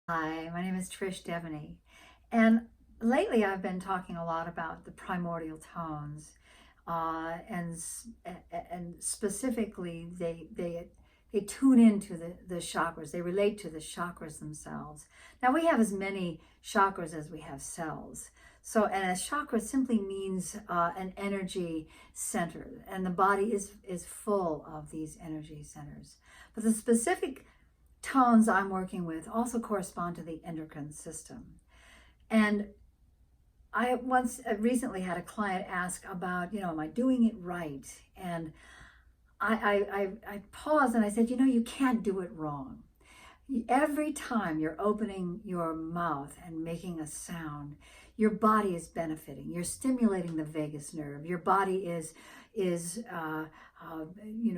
Hi, my name is Tryshe Dhevney, and lately I've been talking a lot about the primordial tones, and specifically they tune into the chakras. They relate to the chakras themselves. Now we have as many chakras as we have cells. So, and a chakra simply means an energy center, and the body is full of these energy centers. But the specific tones I'm working with also correspond to the endocrine system. And I recently had a client ask about, am I doing it right? And I paused and I said, you can't do it wrong. Every time you're opening your mouth and making a sound, your body is benefiting. You're stimulating the vagus nerve. Your body is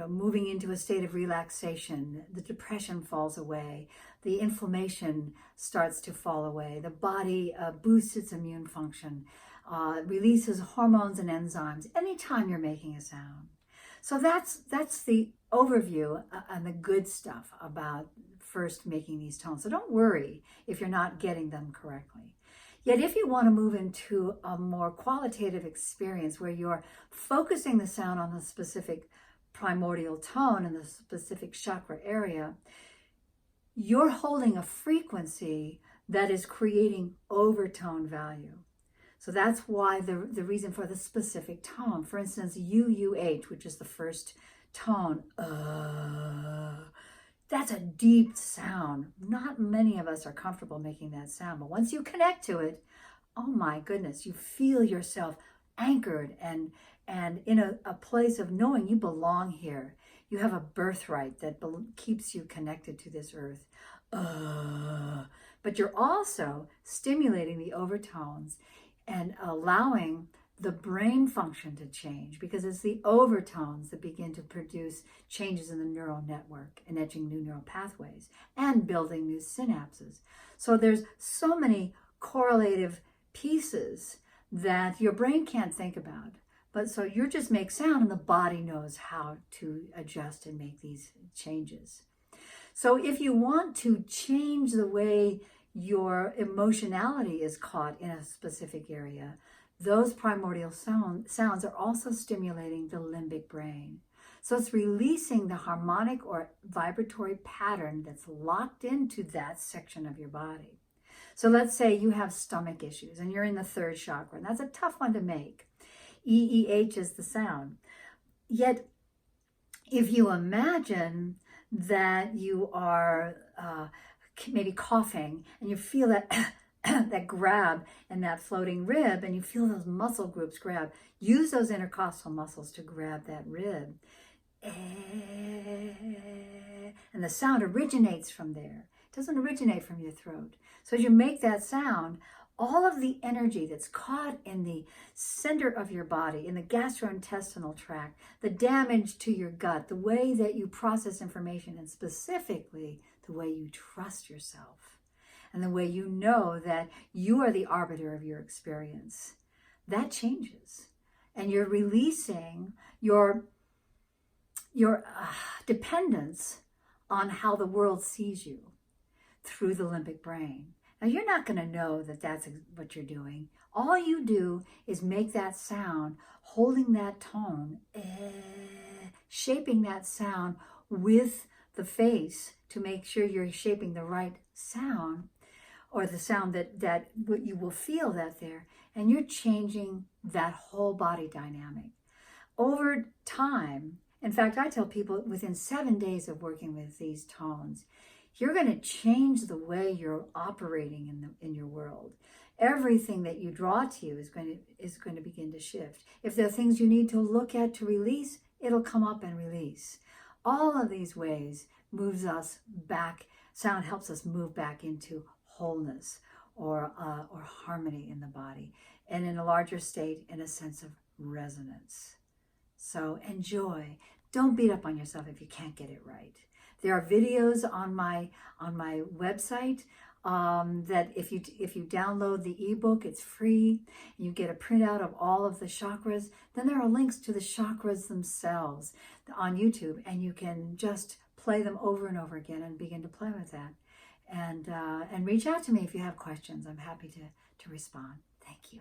moving into a state of relaxation. The depression falls away. The inflammation starts to fall away. The body boosts its immune function, releases hormones and enzymes anytime you're making a sound. So that's the overview and the good stuff about first making these tones. So don't worry if you're not getting them correctly. Yet if you want to move into a more qualitative experience where you're focusing the sound on the specific primordial tone in the specific chakra area, you're holding a frequency that is creating overtone value. So that's why the reason for the specific tone. For instance, UUH, which is the first tone, that's a deep sound. Not many of us are comfortable making that sound, but once you connect to it, oh my goodness, you feel yourself anchored and in a place of knowing you belong here. You have a birthright that keeps you connected to this earth. But you're also stimulating the overtones and allowing the brain function to change, because it's the overtones that begin to produce changes in the neural network and etching new neural pathways and building new synapses. So there's so many correlative pieces that your brain can't think about. But so you just make sound and the body knows how to adjust and make these changes. So if you want to change the way your emotionality is caught in a specific area, those primordial sounds are also stimulating the limbic brain. So it's releasing the harmonic or vibratory pattern that's locked into that section of your body. So let's say you have stomach issues and you're in the third chakra, and that's a tough one to make. EEH is the sound. Yet, if you imagine that you are maybe coughing and you feel that that grab and that floating rib, and you feel those muscle groups grab, use those intercostal muscles to grab that rib. And the sound originates from there. It doesn't originate from your throat. So as you make that sound, all of the energy that's caught in the center of your body, in the gastrointestinal tract, the damage to your gut, the way that you process information, and specifically the way you trust yourself, and the way you know that you are the arbiter of your experience, that changes. And you're releasing your dependence on how the world sees you through the limbic brain. Now, you're not going to know that that's what you're doing. All you do is make that sound, holding that tone, shaping that sound with the face to make sure you're shaping the right sound, or the sound that you will feel that there, and you're changing that whole body dynamic. Over time, in fact, I tell people within 7 days of working with these tones, you're going to change the way you're operating in your world. Everything that you draw to you is going to begin to shift. If there are things you need to look at to release, it'll come up and release. All of these ways moves us back. Sound helps us move back into wholeness or harmony in the body, and in a larger state, in a sense of resonance. So enjoy. Don't beat up on yourself if you can't get it right. There are videos on my website that if you download the ebook, it's free. You get a printout of all of the chakras. Then there are links to the chakras themselves on YouTube, and you can just play them over and over again and begin to play with that. and reach out to me if you have questions. I'm happy to respond. Thank you.